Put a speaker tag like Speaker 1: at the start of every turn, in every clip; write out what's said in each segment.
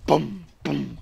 Speaker 1: Boom, boom.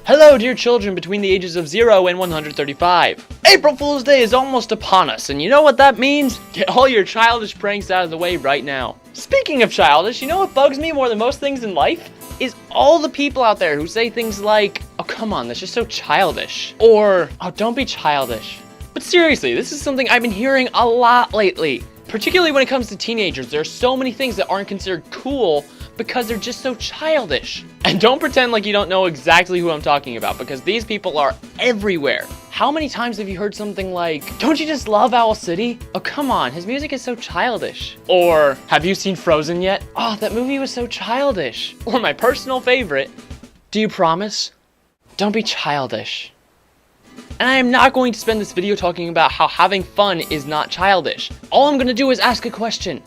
Speaker 1: Hello, dear children between the ages of 0 and 135. April Fool's Day is almost upon us, and you know what that means? Get all your childish pranks out of the way right now. Speaking of childish, you know what bugs me more than most things in life? Is all the people out there who say things like, oh come on, that's just so childish. Or, oh don't be childish. But seriously, this is something I've been hearing a lot lately. Particularly when it comes to teenagers, there are so many things that aren't considered cool because they're just so childish. And don't pretend like you don't know exactly who I'm talking about, because these people are everywhere. How many times have you heard something like, don't you just love Owl City? Oh come on, his music is so childish. Or, have you seen Frozen yet? Oh, that movie was so childish. Or my personal favorite, do you promise? Don't be childish. And I am not going to spend this video talking about how having fun is not childish. All I'm gonna do is ask a question.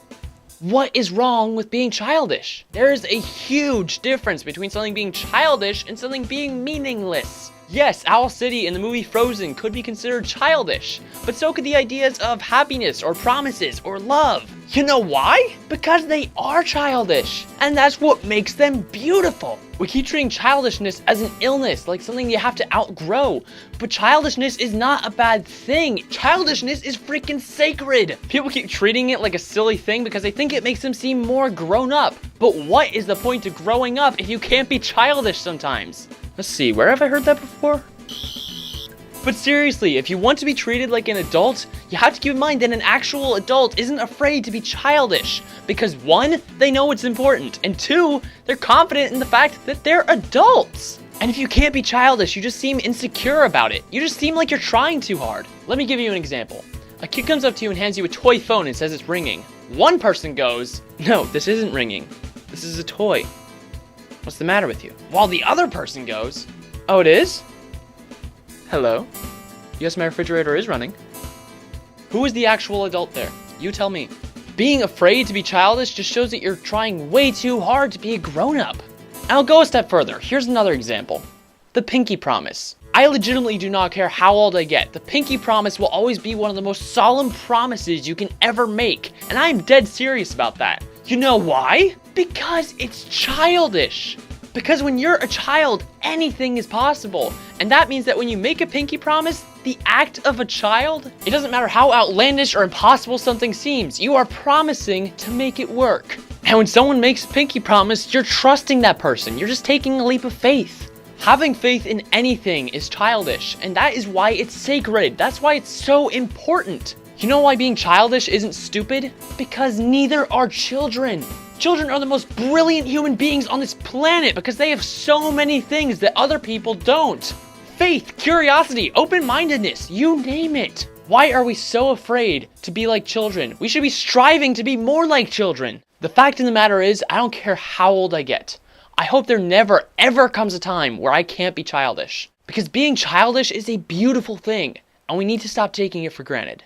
Speaker 1: What is wrong with being childish? There is a huge difference between something being childish and something being meaningless. Yes, Owl City and the movie Frozen could be considered childish, but so could the ideas of happiness or promises or love. You know why? Because they are childish, and that's what makes them beautiful. We keep treating childishness as an illness, like something you have to outgrow, but childishness is not a bad thing. Childishness is freaking sacred. People keep treating it like a silly thing because they think it makes them seem more grown up. But what is the point of growing up if you can't be childish sometimes? Let's see, where have I heard that before? But seriously, if you want to be treated like an adult, you have to keep in mind that an actual adult isn't afraid to be childish. Because 1, they know it's important, and 2, they're confident in the fact that they're adults. And if you can't be childish, you just seem insecure about it. You just seem like you're trying too hard. Let me give you an example. A kid comes up to you and hands you a toy phone and says it's ringing. One person goes, no, this isn't ringing. This is a toy. What's the matter with you? While the other person goes, oh, it is? Hello? Yes, my refrigerator is running. Who is the actual adult there? You tell me. Being afraid to be childish just shows that you're trying way too hard to be a grown-up. I'll go a step further. Here's another example. The pinky promise. I legitimately do not care how old I get. The pinky promise will always be one of the most solemn promises you can ever make. And I am dead serious about that. You know why? Because it's childish. Because when you're a child, anything is possible. And that means that when you make a pinky promise, the act of a child, it doesn't matter how outlandish or impossible something seems, you are promising to make it work. And when someone makes a pinky promise, you're trusting that person. You're just taking a leap of faith. Having faith in anything is childish, and that is why it's sacred. That's why it's so important. You know why being childish isn't stupid? Because neither are children. Children are the most brilliant human beings on this planet because they have so many things that other people don't. Faith, curiosity, open-mindedness, you name it. Why are we so afraid to be like children? We should be striving to be more like children. The fact of the matter is, I don't care how old I get. I hope there never, ever comes a time where I can't be childish. Because being childish is a beautiful thing, and we need to stop taking it for granted.